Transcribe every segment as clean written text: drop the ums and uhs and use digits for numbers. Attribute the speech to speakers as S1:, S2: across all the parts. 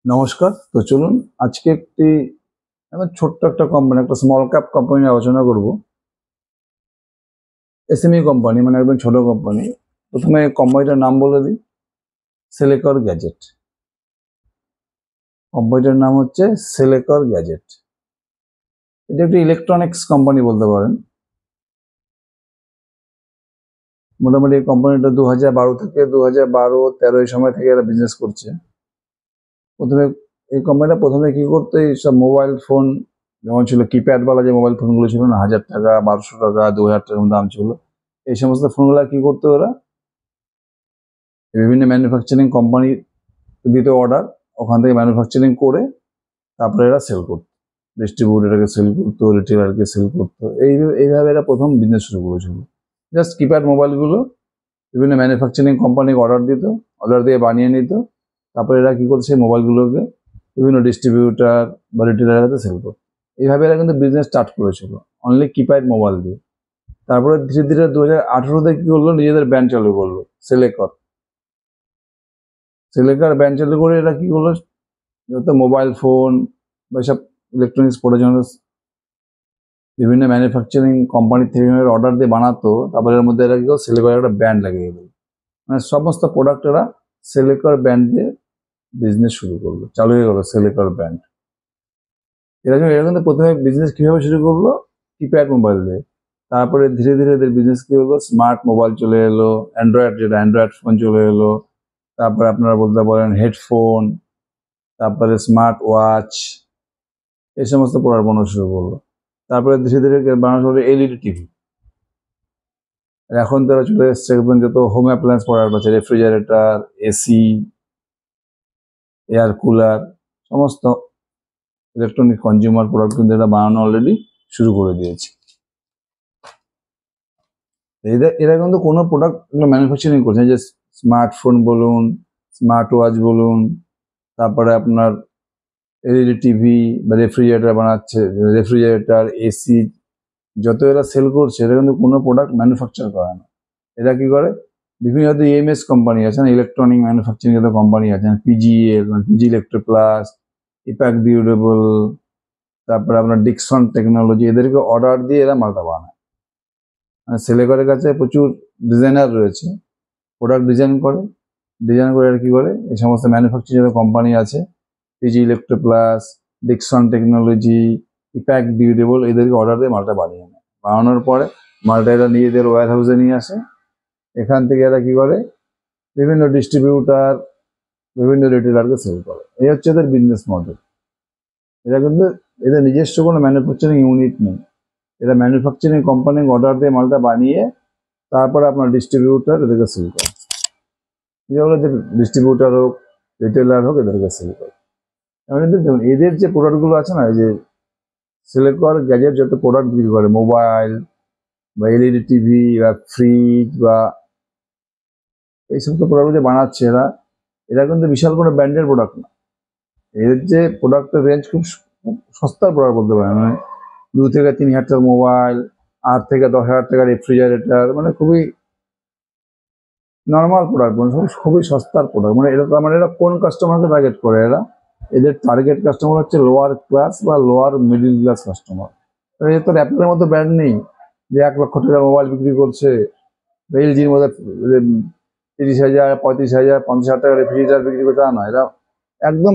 S1: নমস্কার। তো চলুন আজকে একটি ছোট্ট একটা কোম্পানি, একটা স্মল ক্যাপ কোম্পানি নিয়ে আলোচনা করব। এসএমই কোম্পানি, মানে একদম ছোট কোম্পানি। প্রথমে কোম্পানিটার নাম বলে দিই, সেলেকর গ্যাজেট। কোম্পানিটার নাম হচ্ছে সেলেকর গ্যাজেট। এটা একটি ইলেকট্রনিক্স কোম্পানি বলতে পারেন। মোটামুটি এই কোম্পানিটা 2012 থেকে 2012-13 এই সময় থেকে এরা বিজনেস করছে। প্রথমে এই কোম্পানিটা কি করতো, এইসব মোবাইল ফোন যেমন ছিল কিপ্যাডওয়ালা যে মোবাইল ফোনগুলো ছিল না, 1000 টাকা, 1200 টাকা, 2000 টাকার দাম ছিল, এই সমস্ত ফোনগুলো কি করতো ওরা, বিভিন্ন ম্যানুফ্যাকচারিং কোম্পানি দিত অর্ডার, ওখান থেকে ম্যানুফ্যাকচারিং করে তারপরে এরা সেল করতো, ডিস্ট্রিবিউটারকে সেল করতো, রিটেলারকে সেল করতো। এইভাবে এরা প্রথম বিজনেস শুরু করেছিল। জাস্ট কিপ্যাড মোবাইলগুলো বিভিন্ন ম্যানুফ্যাকচারিং কোম্পানিকে অর্ডার দিত, অর্ডার দিয়ে বানিয়ে নিত, তারপরে এরা কী করছে, সেই মোবাইলগুলোকে বিভিন্ন ডিস্ট্রিবিউটার বা রিটেলারের কাছে সেল করতো। এইভাবে এরা কিন্তু বিজনেস স্টার্ট করেছিল অনলি কিপ্যাড মোবাইল দিয়ে। তারপরে ধীরে ধীরে 2018-তে কী করলো, নিজেদের ব্র্যান্ড চালু করলো, সেলেকর। সেলেকর ব্র্যান্ড চালু করে এরা কী করলো, যত মোবাইল ফোন বা এসব ইলেকট্রনিক্স প্রোডাক্ট বিভিন্ন ম্যানুফ্যাকচারিং কোম্পানি থেকে অর্ডার দিয়ে বানাতো, তারপরে এর মধ্যে এরা কী করলো, সেলেকর একটা ব্র্যান্ড লাগিয়ে দিল। মানে সমস্ত প্রোডাক্ট এরা সেলেকর ব্র্যান্ড দিয়ে বিজনেস শুরু করলো, চালু হয়ে গেলো সেলেকর ব্র্যান্ড। এরা কিন্তু প্রথমে বিজনেস কীভাবে শুরু করলো, কিপ্যাড মোবাইল দিয়ে। তারপরে ধীরে ধীরে এদের বিজনেস কী হলো, স্মার্ট মোবাইল চলে এলো, অ্যান্ড্রয়েড ফোন চলে এলো, তারপরে আপনারা বলতে পারেন হেডফোন, তারপরে স্মার্ট ওয়াচ, এই সমস্ত প্রোডাক্ট বানানো শুরু করলো। তারপরে ধীরে ধীরে বানানো শুরু হলো এলইডি টিভি। এখন তারা চলে এসছে একদম যত হোম অ্যাপ্লায়েন্স প্রোডাক্ট আছে, রেফ্রিজারেটর, এসি, এয়ার কুলার, সমস্ত ইলেকট্রনিক কনজিউমার প্রোডাক্ট কিন্তু এটা বানানো অলরেডি শুরু করে দিয়েছে। এরা কিন্তু কোনো প্রোডাক্ট ম্যানুফ্যাকচারিং করছে, যে স্মার্টফোন বলুন, স্মার্ট ওয়াচ বলুন, তারপরে আপনার এলইডি টিভি বা রেফ্রিজারেটর বানাচ্ছে, রেফ্রিজারেটর, এসি, যত এরা সেল করছে, এরা কিন্তু কোনো প্রোডাক্ট ম্যানুফ্যাকচার করে না। এরা কি করে, বিভিন্ন হয়তো ইএমএস কোম্পানি আছে না, ইলেকট্রনিক ম্যানুফ্যাকচারিং যত কোম্পানি আছে, পিজিএল মানে পিজি ইলেকট্রোপ্লাস, ইপ্যাক ডিউরেবল, তারপরে আপনার ডিকসন টেকনোলজি, এদেরকে অর্ডার দিয়ে এরা মালটা বানায়। মানে সেলেকরের কাছে প্রচুর ডিজাইনার রয়েছে, প্রোডাক্ট ডিজাইন করে এরা কী করে, এই সমস্ত ম্যানুফ্যাকচারিং যত কোম্পানি আছে, PG ইলেকট্রোপ্লাস, Dickson technology, EPACK durable, এদেরকে অর্ডার দিয়ে মালটা বানিয়ে নেয়। বানানোর পরে মালটা এরা নিজেদের ওয়্যার হাউসে নিয়ে আসে। এখান থেকে এরা কী করে, বিভিন্ন ডিস্ট্রিবিউটার, বিভিন্ন রিটেলারকে সেল করে। এই হচ্ছে এদের বিজনেস মডেল। এরা কিন্তু এদের নিজস্ব কোনো ম্যানুফ্যাকচারিং ইউনিট নেই, এরা ম্যানুফ্যাকচারিং কোম্পানি অর্ডার দিয়ে মালটা বানিয়ে তারপরে আপনার ডিস্ট্রিবিউটার এদেরকে সেল করে। যেগুলো যে ডিস্ট্রিবিউটার হোক, রিটেলার হোক, এদেরকে সেল করে। দেখুন এদের যে প্রোডাক্টগুলো আছে না, এই যে সেলেকর গ্যাজেট যত প্রোডাক্ট বিক্রি করে, মোবাইল বা এলইডি টিভি বা ফ্রিজ বা এই সমস্ত প্রোডাক্ট যে বানাচ্ছে এরা কিন্তু বিশাল কোনো ব্র্যান্ডের প্রোডাক্ট না। এদের যে প্রোডাক্টের রেঞ্জ খুব সস্তার প্রোডাক্ট বলতে পারেন, মানে 2 থেকে 3 হাজার টাকার মোবাইল, 8 থেকে 10 হাজার টাকার রেফ্রিজারেটর, মানে খুবই নর্মাল প্রোডাক্ট, মানে খুবই সস্তার প্রোডাক্ট। মানে এরা কোন কাস্টমারকে টার্গেট করে, এদের টার্গেট কাস্টমার হচ্ছে লোয়ার ক্লাস বা লোয়ার মিডিল ক্লাস কাস্টমার। এদের তো অ্যাপেলের মতো ব্র্যান্ড নেই যে 1 লক্ষ টাকার মোবাইল বিক্রি করছে, এলজির মধ্যে 30,000, 35,000, 50,000 টাকার রেফ্রিজারেটর বিক্রি করে, তা নয়। এরা একদম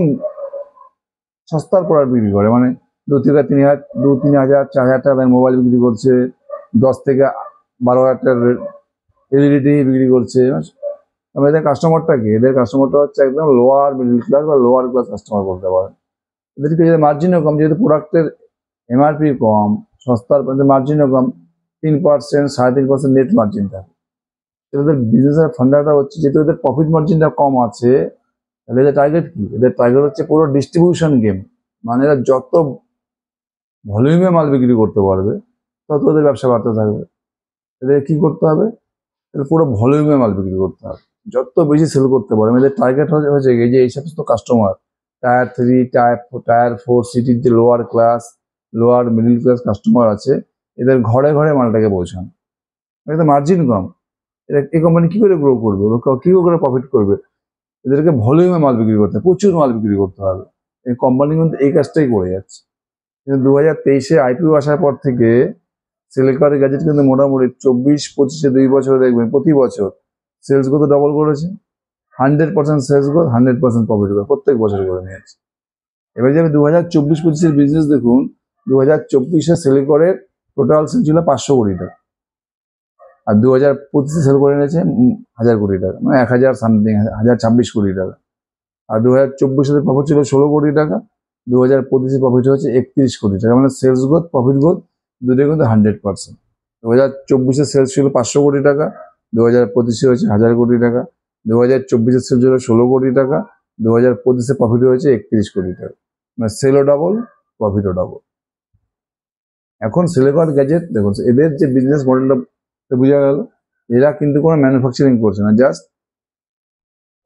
S1: সস্তার প্রোডাক্ট বিক্রি করে, মানে 2 থেকে 3 হাজার, 2-3 হাজার, 4 হাজার টাকার মোবাইল বিক্রি করছে, 10 থেকে 12 হাজার টাকার এলইডি টিভি বিক্রি করছে। এদের কাস্টমারটা কি, এদের কাস্টমারটা হচ্ছে একদম লোয়ার মিডল ক্লাস বা লোয়ার ক্লাস কাস্টমার বলতে পারেন। এদেরকে যদি মার্জিনও কম, যেহেতু প্রোডাক্টের এমআরপি কম, সস্তার মার্জিনও কম, 3%, 3.5% নেট মার্জিন থাকে। এদের বিজনেসের ফান্ডাটা হচ্ছে, যেহেতু এদের প্রফিট মার্জিনটা কম আছে, তাহলে এদের টার্গেট কি, এদের টার্গেট হচ্ছে পুরো ডিস্ট্রিবিউশন গেম। মানে এরা যত ভলিউমে মাল বিক্রি করতে পারবে তত ওদের ব্যবসা বাড়তে থাকবে। এদের কি করতে হবে, এদের পুরো ভলিউমে মাল বিক্রি করতে হবে, যত বেশি সেল করতে পারবে। এদের টার্গেট হচ্ছে এই যে এই সমস্ত কাস্টমার টায়ার 3, টায়ার 4 সিটির যে lower class, lower middle class customer আছে, এদের ঘরে ঘরে মালটাকে পৌঁছানো। এদের মার্জিন কম, এরা এই কোম্পানি কী করে গ্রো করবে, কী করে প্রফিট করবে, এদেরকে ভলিউমে মাল বিক্রি করতে হবে, প্রচুর মাল বিক্রি করতে হবে। এই কোম্পানি কিন্তু এই কাজটাই করে যাচ্ছে। কিন্তু 2023-এ আইপিও আসার পর থেকে সিলিকন গ্যাজেট কিন্তু মোটামুটি 24-25-এ 2 বছরে দেখবেন প্রতি বছর সেলস গ্রোথ ডবল করেছে। 100% সেলস গ্রোথ, 100% প্রফিট গ্রোথ প্রত্যেক বছর করে নিয়েছে। এবার যদি 2024-25-এর বিজনেস দেখুন, 2024-এ সিলিকনের টোটাল সেল ছিল 500 কোটি টাকা, আর 2025-এ সেল করে নিয়েছে 1000 কোটি টাকা, মানে 1000 সামথিং, 1026 কোটি টাকা। আর 2024-এ প্রফিট ছিল 16 কোটি টাকা, 2025-এ প্রফিট হচ্ছে 31 কোটি টাকা, মানে সেলস গ্রোথ প্রফিট গ্রোথ দুটোই কিন্তু 100%। 2024-এ সেলস ছিল 500 কোটি টাকা, 2025-এ হয়েছে 1000 কোটি টাকা, 2024-এ সেলস ছিল 16 কোটি টাকা, 2025-এ প্রফিট হয়েছে 31 কোটি টাকা, মানে সেলও ডাবল, প্রফিটও ডাবল। এখন সিলিকন গ্যাজেট দেখুন, এদের যে বিজনেস মডেলটা বোঝা গেল, এরা কিন্তু কোনো ম্যানুফ্যাকচারিং করছে না, জাস্ট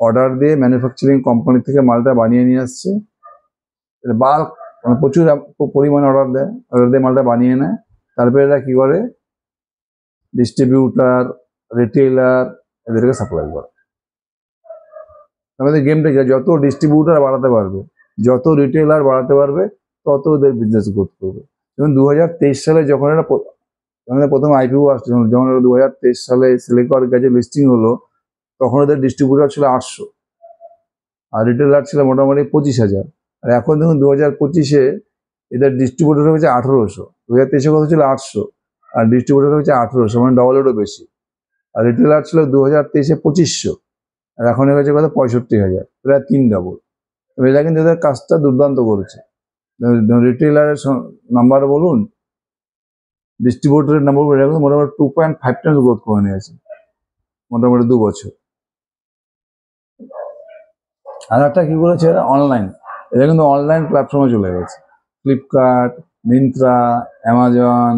S1: অর্ডার দিয়ে ম্যানুফ্যাকচারিং কোম্পানি থেকে মালটা বানিয়ে নিয়ে আসছে। বাল্ক মানে প্রচুর পরিমাণে অর্ডার দিয়ে মালটা বানিয়ে নেয়। তারপরে এরা কি করে, ডিস্ট্রিবিউটার, রিটেলার এদেরকে সাপ্লাই করে। আমাদের গেমটা যত ডিস্ট্রিবিউটার বাড়াতে পারবে, যত রিটেলার বাড়াতে পারবে, তত ওদের বিজনেস গ্রোথ করবে। যেমন 2023 সালে যখন এরা প্রথম আইপিও আসছে, যখন 2023 সালে সিলিকন গ্যাজেট লিস্টিং হলো, তখন ওদের ডিস্ট্রিবিউটার ছিল 800 আর রিটেলার ছিল মোটামুটি 25,000। আর এখন দেখুন 2025-এ এদের ডিস্ট্রিবিউটার হয়েছে 1800, 2023-এ কত ছিল 800, আর ডিস্ট্রিবিউটার হয়েছে 1800, মানে ডবলেরও বেশি। আর রিটেলার ছিল 2023-এ 2500, আর এখন হয়েছে কত 65,000, প্রায় 3 ডাবল। এরা কিন্তু এদের কাজটা দুর্দান্ত করেছে। রিটেলারের নাম্বার বলুন, ডিস্ট্রিবিউটরের নাম্বার বলুন, এরা কিন্তু মোটামুটি 2.5 টাইমস গ্রোথ করে নিয়েছে মোটামুটি 2 বছর। আর একটা কি করেছে এরা, অনলাইন, এরা কিন্তু অনলাইন প্ল্যাটফর্মে চলে গেছে। ফ্লিপকার্ট, মিন্ত্রা, অ্যামাজন,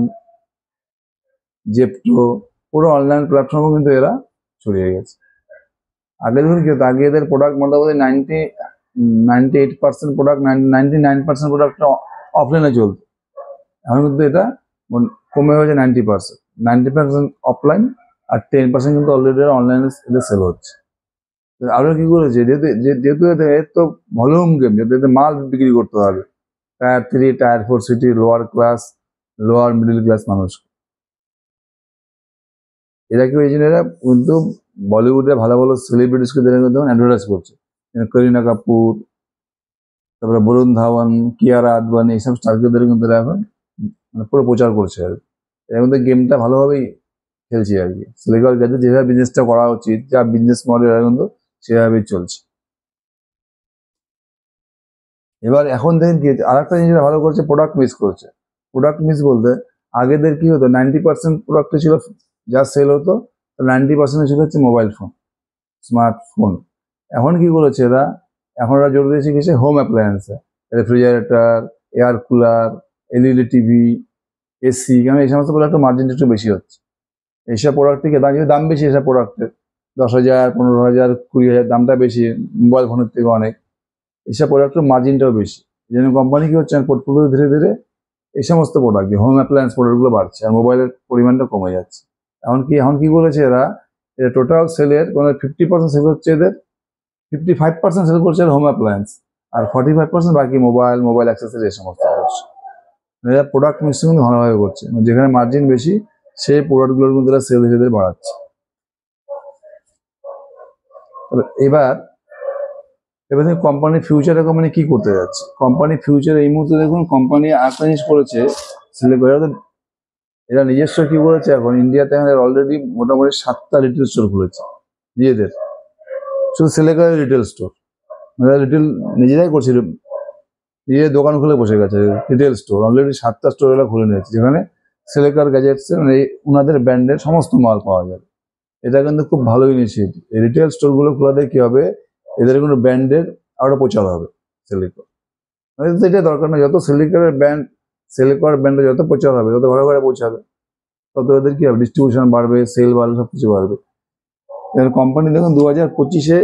S1: জেপ্টো, পুরো অনলাইন প্ল্যাটফর্মে কিন্তু এরা ছড়িয়ে গেছে। আগে দেখুন কি হতো, আগে এদের প্রোডাক্ট মোটামুটি 98% প্রোডাক্ট, 99% প্রোডাক্ট অফলাইনে চলতো। এখন কিন্তু এটা কমে হয়েছে 90%, 90% অফলাইন, আর 10% কিন্তু অলরেডি অনলাইনে এদের সেল হচ্ছে। আরো কি করেছে, যেহেতু এর তো ভলিউম গেম, যেহেতু এদের মাল বিক্রি করতে হবে tyre 3, tyre 4 city, lower class, lower middle class মানুষ, এরা কি, এই জন্য এরা কিন্তু বলিউডে ভালো ভালো সেলিব্রিটিসকে দেখুন অ্যাডভার্টাইজ করছে। করিনা কাপুর, তারপরে বরুণ ধাওয়ান, কিয়ারা আদবানি, এইসব স্টারদের কিন্তু এরা এখন মানে পুরো প্রচার করছে আর কি। এর মধ্যে গেমটা ভালোভাবেই খেলছে আর কি। সিলিকন গ্যাজেট যেভাবে বিজনেসটা করা উচিত, যা বিজনেস মডেল এরা কিন্তু সেভাবেই চলছে। এবার এখন দেখেন কি আর একটা জিনিস ভালো করছে, প্রোডাক্ট মিস করছে। প্রোডাক্ট মিস বলতে, আগেদের কি হতো, 90% প্রোডাক্ট ছিল যা সেল হতো, 90% ছিল হচ্ছে মোবাইল ফোন, স্মার্টফোন। এখন কি করেছে এরা, এখন ওরা জোর দিয়েছে কিছু হোম অ্যাপ্লায়েন্সে, refrigerator, air cooler, LED TV, AC, কারণ এই সমস্ত প্রোডাক্টের মার্জিনটা একটু বেশি হচ্ছে। এইসব প্রোডাক্ট থেকে দাম বেশি, এসব প্রোডাক্টের 10,000, 15,000, 20,000 দামটা বেশি মোবাইল ফোনের থেকে অনেক। এইসব প্রোডাক্টের মার্জিনটাও বেশি। এই জন্য কোম্পানি কি হচ্ছে, পোর্টফোলিও ধীরে ধীরে এই সমস্ত প্রোডাক্ট, হোম অ্যাপ্লায়েন্স প্রোডাক্টগুলো বাড়ছে, আর মোবাইলের পরিমাণটা কমে যাচ্ছে। এখন কি করেছে এরা, টোটাল সেলের কোনো 50% সেল হচ্ছে এদের, 55% সেল করছে হোম অ্যাপ্লায়েন্স, আর 45% বাকি মোবাইল অ্যাক্সেসরি এই সমস্ত করছে। এরা প্রোডাক্ট মিক্সিং কিন্তু ভালোভাবে করছে, যেখানে মার্জিন বেশি সেই প্রোডাক্টগুলোর মধ্যে এরা সেল ধীরে ধীরে বাড়াচ্ছে। এবার কোম্পানির ফিউচারে কোম্পানি কি করতে যাচ্ছে, কোম্পানি ফিউচারে এই মুহূর্তে দেখুন কোম্পানি আরেকটা জিনিস করেছে, এরা নিজস্ব কি করেছে, এখন ইন্ডিয়াতে অলরেডি মোটামুটি 7টা রিটেল স্টোর খুলেছে নিজেদের, শুধু সিলিকনের রিটেল স্টোর, রিটেল নিজেরাই করছে, নিজের দোকান খুলে বসে গেছে, রিটেল স্টোর অলরেডি 7টা স্টোর এরা খুলে নিয়েছে, যেখানে সিলিকন গ্যাজেটসের মানে ওনাদের ব্র্যান্ডের সমস্ত মাল পাওয়া যাবে। এটা কিন্তু খুব ভালো ইনিশিয়েটিভ। এই রিটেল স্টোরগুলো খোলাতে কি হবে, এদের কোনো ব্র্যান্ডের আরো প্রচার হবে সিলিকন। এটা দরকার না, যত সিলিকনের ব্র্যান্ডে যত প্রচার হবে, যত ঘরে ঘরে পৌঁছাবে, তত এদের কি হবে, ডিস্ট্রিবিউশন বাড়বে, সেল বাড়বে, সবকিছু বাড়বে। কোম্পানি দেখুন 2025-এ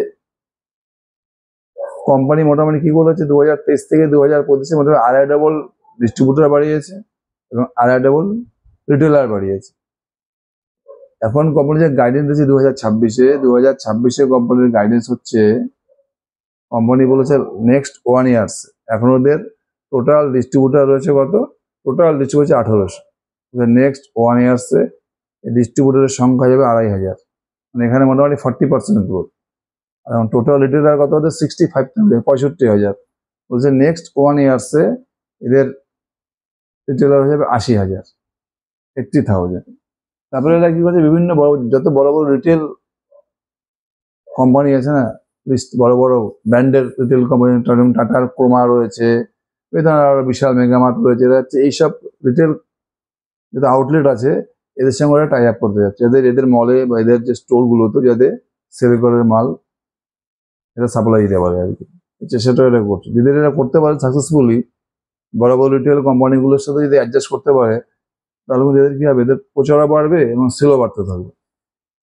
S1: কোম্পানি মোটামুটি কি করেছে, 2023 থেকে 2025-এ মোটামুটি 2.5 ডাবল ডিস্ট্রিবিউটার বাড়িয়েছে এবং 2.5 ডাবল রিটেলার বাড়িয়েছে। এখন কোম্পানি যে গাইডেন্স দিয়েছে 2026-এ কোম্পানির গাইডেন্স হচ্ছে কোম্পানি বলেছে নেক্সট 1 ইয়ার্স এখন ওদের টোটাল ডিস্ট্রিবিউটার রয়েছে কত, টোটাল ডিস্ট্রিবিউটার 1800, নেক্সট 1 ইয়ার্সে ডিস্ট্রিবিউটারের সংখ্যা যাবে 2500, মানে এখানে মোটামুটি 40% গ্রোথ। আর এখন টোটাল রিটেলার কত ওদের 65,000 বলছে নেক্সট 1 ইয়ার্সে এদের রিটেলার হয়ে যাবে 80,000, 80,000। তারপরে এরা কি করছে, বিভিন্ন বড় যত বড় বড় রিটেল কোম্পানি আছে না, বড় বড় ব্র্যান্ডের রিটেল কোম্পানি, টাটার ক্রোমা রয়েছে, আরো বিশাল মেগামার্ট রয়েছে, এরা হচ্ছে এইসব রিটেল যত আউটলেট আছে এদের সঙ্গে ওরা টাই আপ করতে যাচ্ছে, এদের মলে বা এদের যে স্টোরগুলোতে যাদের সেল করে মাল এটা সাপ্লাই দিতে পারে আর কি, সেটা এরা করছে। যদি এরা করতে পারে সাকসেসফুলি, বড় বড় রিটেল কোম্পানিগুলোর সাথে যদি অ্যাডজাস্ট করতে পারে, তাহলে এদের কি হবে, এদের প্রচারও বাড়বে এবং সেলও বাড়তে থাকবে।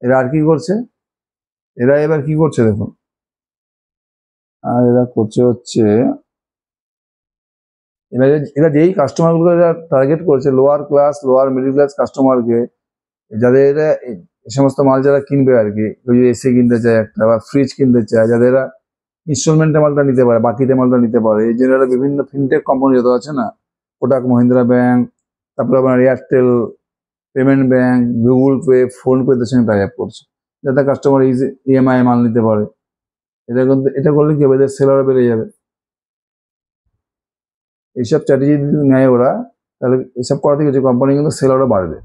S1: এরা আর কি করছে, এরা এবার কি করছে দেখুন, আর এরা করছে হচ্ছে এরা যেই কাস্টমারগুলো এরা টার্গেট করছে, lower class lower middle class কাস্টমারকে, যাদের এই সমস্ত মাল যারা কিনবে আর কি, ওই এসি কিনতে চায় একটা বা ফ্রিজ কিনতে চায়, যাদের ইনস্টলমেন্টে মালটা নিতে পারে, বাকিতে মালটা নিতে পারে, এই জন্য এরা বিভিন্ন ফিনটেক কোম্পানি যত আছে না, কোটাক মহিন্দ্রা ব্যাংক, তারপরে আপনার Airtel payment bank, Google Pay, ফোন পেদের সঙ্গে টাই আপ করছে, যাতে কাস্টমার ইএমআই মাল নিতে পারে। এটা করলে কি হবে, এদের সেলারও বেড়ে যাবে। এইসব স্ট্র্যাটেজি যদি নেয় ওরা, তাহলে এসব করা থেকে কোম্পানি কিন্তু সেলারও বাড়বে।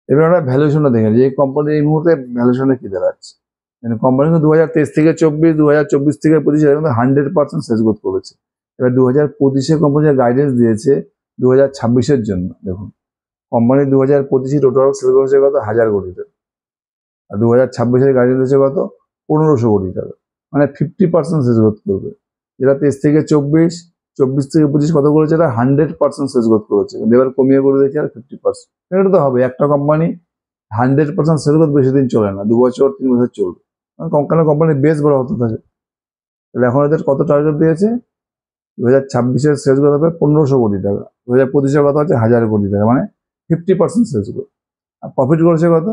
S1: এবার ওরা ভ্যালুয়েশনটা দেখে যে এই কোম্পানি এই মুহূর্তে ভ্যালুয়েশনটা কি দাঁড়াচ্ছে, মানে কোম্পানি কিন্তু 2023 থেকে 24, 2024 থেকে 25 কিন্তু 100% সেলস গ্রোথ করেছে। এবার 2025 কোম্পানি গাইডেন্স দিয়েছে 2026 জন্য। দেখুন কোম্পানি 2025 টোটাল সেল করেছে কত, 1000 কোটি টাকা, আর 2026 গাইডেন্স দিয়েছে কত, 1500 কোটি টাকা, মানে 50% সেলস গ্রোথ করবে। যেটা 23 থেকে 24, 24 থেকে 25 কত করেছে, এটা 100% সেলস গ্রোথ করেছে, এবার কমিয়ে করে দিয়েছে আর 50%। এটা তো হবে, একটা কোম্পানি 100% সেল গ্রোথ বেশি দিন চলে না, 2 বছর 3 বছর চলবে, কারণ কোম্পানির বেস বড় হতে থাকে। তাহলে এখন এদের কত টার্গেট দিয়েছে, 2026 সেলস গ্রোথ হবে 1500 কোটি টাকা, 2025 কত আছে 1000 কোটি টাকা, মানে 50% সেলস গ্রোথ। আর প্রফিট করেছে কত,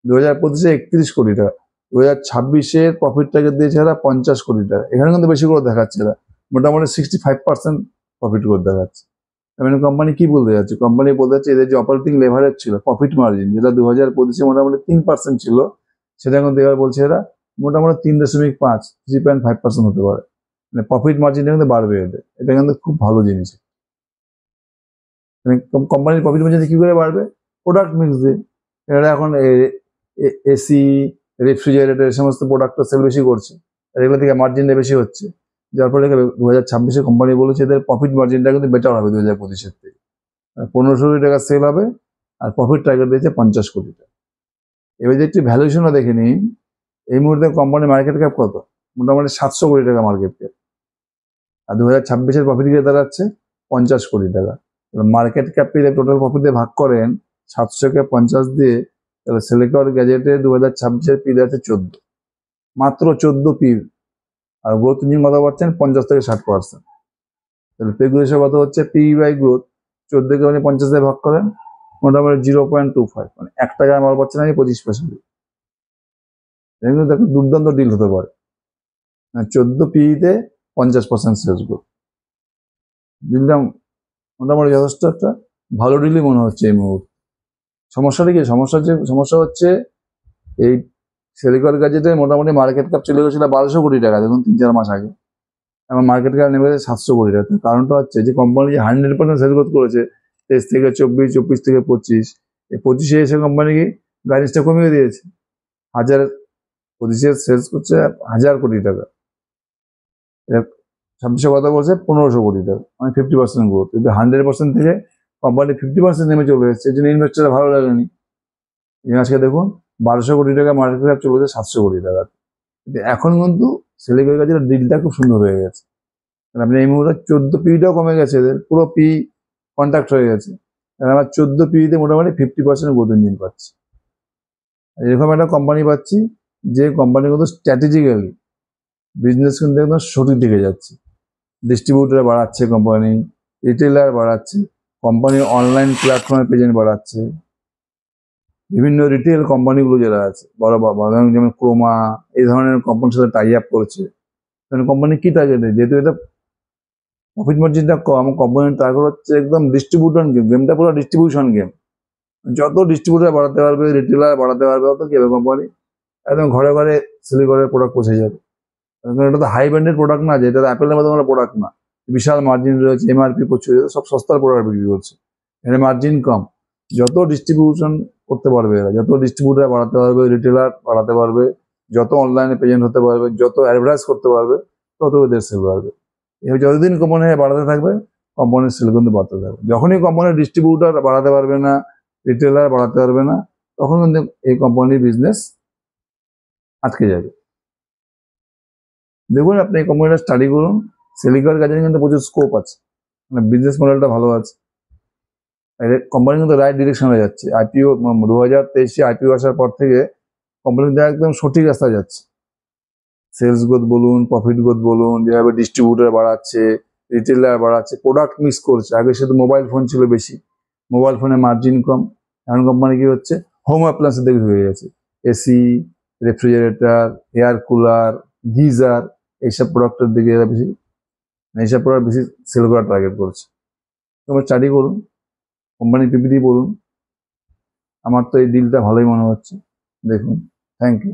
S1: 2025 31 কোটি টাকা, 2026 প্রফিট টার্গেট দিয়েছে এরা 50 কোটি টাকা। এখানে কিন্তু বেশি করে দেখাচ্ছে এরা, মোটামুটি 65% প্রফিট করে দেখাচ্ছে। মানে কোম্পানি কি বলতে যাচ্ছে, কোম্পানি বলতে যাচ্ছে এদের যে অপারেটিং লেভারেজ ছিল, প্রফিট মার্জিন, যেটা 2025 মোটামুটি 3% ছিল, সেটা কিন্তু এবার বলছে এরা মোটামুটি 3.5, 3.5% হতে পারে, মানে প্রফিট মার্জিনটা কিন্তু বাড়বে এদের। এটা কিন্তু খুব ভালো জিনিস। কোম্পানির প্রফিট মার্জিন কি করে বাড়বে, প্রোডাক্ট মিক্স দিয়ে। এরা এখন এসি, রেফ্রিজারেটর এই সমস্ত প্রোডাক্টটা সেল বেশি করছে, এগুলো থেকে মার্জিনটা বেশি হচ্ছে, যার ফলে 2026 কোম্পানি বলেছে এদের প্রফিট মার্জিনটা কিন্তু বেটার হবে 2025 থেকে, 1500 কোটি টাকা সেল হবে, আর প্রফিট টার্গেট দিয়েছে 50 কোটি টাকা। এবার যদি একটু ভ্যালুয়েশনও দেখে নিন, এই মুহূর্তে কোম্পানির মার্কেট ক্যাপ কত, মোটামুটি 700 কোটি টাকা মার্কেট ক্যাপ, আর 2026 প্রফিট গিয়ে দাঁড়াচ্ছে 50 কোটি টাকা। মার্কেট ক্যাপ দিয়ে টোটাল প্রফিট দিয়ে ভাগ করেন 700কে 50 দিয়ে, তাহলে সিলিকন গ্যাজেটে 2026 পি আছে 14, মাত্র 14 পি, আর গ্রোথ ইঞ্জিন কত পাচ্ছেন 50 থেকে 60%। তাহলে পে রেশিও কত হচ্ছে, পি বাই গ্রোথ 14কে মানে 50 দিয়ে ভাগ করেন, মোটামুটি 0.25, মানে 1 টাকায় মাল পাচ্ছেন আমি 25 পয়সা দিয়ে। কিন্তু দেখো দুর্দান্ত ডিল হতে পারে, 14 পিতে 50% সেলস গ্রোথ, ডিলটা মোটামুটি যথেষ্ট একটা ভালো ডিলই মনে হচ্ছে এই মুহূর্তে। সমস্যাটা কি, সমস্যা হচ্ছে এই সিলিকন গ্যাজেটে মোটামুটি মার্কেট ক্যাপ চলে গেছিল 1200 কোটি টাকা, দেখুন 3-4 মাস আগে, এখন মার্কেট ক্যাপ নেমে গেছে 700 কোটি টাকা। কারণটা হচ্ছে যে কোম্পানি যে 100% সেল গ্রোথ করেছে 23 থেকে 24, 24 থেকে 25, এই 25-এ এসে কোম্পানি গাইডেন্সটা কমিয়ে দিয়েছে, 25-এ সেলস করছে 1000 কোটি টাকা, 26-এ কথা বলছে 1500 কোটি টাকা, মানে 50% গ্রোথ। কিন্তু 100% থেকে কোম্পানি 50% নেমে চলে এসেছে, এই জন্য ইনভেস্টার ভালো লাগেনি। আজকে দেখুন 1200 কোটি টাকা মার্কেট ক্যাপ চলে গেছে 700 কোটি টাকা। কিন্তু এখন কিন্তু সিলিকন গ্যাজেটের ডিলটা খুব সুন্দর হয়ে গেছে, আপনি এই মুহূর্তে 14 পিটাও কমে গেছে, এদের পুরো পি কন্ট্যাক্ট হয়ে গেছে, আমরা 14 পিতে মোটামুটি 50% গ্রোথ ইঞ্জিন পাচ্ছি। এরকম একটা কোম্পানি পাচ্ছি যে কোম্পানি কিন্তু স্ট্র্যাটেজিক্যালি বিজনেস কিন্তু একদম সঠিক দিকে যাচ্ছে, ডিস্ট্রিবিউটার বাড়াচ্ছে কোম্পানি, রিটেলার বাড়াচ্ছে কোম্পানি, অনলাইন প্ল্যাটফর্মে প্রেজেন্ট বাড়াচ্ছে, বিভিন্ন রিটেল কোম্পানিগুলো যারা আছে বড় বড় যেমন ক্রোমা এই ধরনের কোম্পানির সাথে টাই আপ করেছে। কোম্পানি কি টার্গেটে, যেহেতু এটা প্রফিট মার্জিনটা কম, কোম্পানির টার্গেট হচ্ছে একদম ডিস্ট্রিবিউটর গেম, গেমটা পুরো ডিস্ট্রিবিউশন গেম। যত ডিস্ট্রিবিউটার বাড়াতে পারবে, রিটেলার বাড়াতে পারবে, তত কি হবে কোম্পানি একদম ঘরে ঘরে সিলিকনের প্রোডাক্ট পৌঁছে যাবে। কারণ এটা তো হাই ব্র্যান্ডেড প্রোডাক্ট না, যেটা অ্যাপেলের মতো কোনো প্রোডাক্ট না, বিশাল মার্জিন রয়েছে, এমআরপি প্রচুর, সব সস্তার প্রোডাক্ট বিক্রি করছে, এখানে মার্জিন কম। যত ডিস্ট্রিবিউশন করতে পারবে এরা, যত ডিস্ট্রিবিউটার বাড়াতে পারবে, রিটেলার বাড়াতে পারবে, যত অনলাইনে প্রেজেন্ট হতে পারবে, যত অ্যাডভার্টাইজ করতে পারবে, তত ওদের সেল বাড়বে। এবার যতদিন কোম্পানি বাড়াতে থাকবে, কোম্পানির সেল কিন্তু বাড়তে থাকবে। যখনই কোম্পানির ডিস্ট্রিবিউটার বাড়াতে পারবে না, রিটেলার বাড়াতে পারবে না, তখন কিন্তু এই কোম্পানির বিজনেস আটকে যাবে। দেখুন, আপনি এই কোম্পানিটা স্টাডি করুন, সিলিকনের কাজে কিন্তু প্রচুর স্কোপ আছে, মানে বিজনেস মডেলটা ভালো আছে, কোম্পানি কিন্তু রাইট ডিরেকশনে যাচ্ছে। আইপিও 2023 আইপিও আসার পর থেকে কোম্পানি কিন্তু একদম সঠিক রাস্তায় যাচ্ছে। সেলস গ্রোথ বলুন, প্রফিট গ্রোথ বলুন, যেভাবে ডিস্ট্রিবিউটার বাড়াচ্ছে, রিটেলার বাড়াচ্ছে, প্রোডাক্ট মিক্স করছে। আগে শুধু মোবাইল ফোন ছিল বেশি, মোবাইল ফোনে মার্জিন কম, এখন কোম্পানি কি হচ্ছে হোম অ্যাপ্লায়েন্সের দিকে হয়ে গেছে, AC, refrigerator, air cooler, geyser, এইসব প্রোডাক্টের দিকে এরা বেশি, এইসব প্রোডাক্ট বেশি সেল করার টার্গেট করছে। তোমরা স্টাডি করুন, কোম্পানির পিপিটি বলুন, আমার তো এই ডিলটা ভালোই মনে হচ্ছে, দেখুন। Thank you.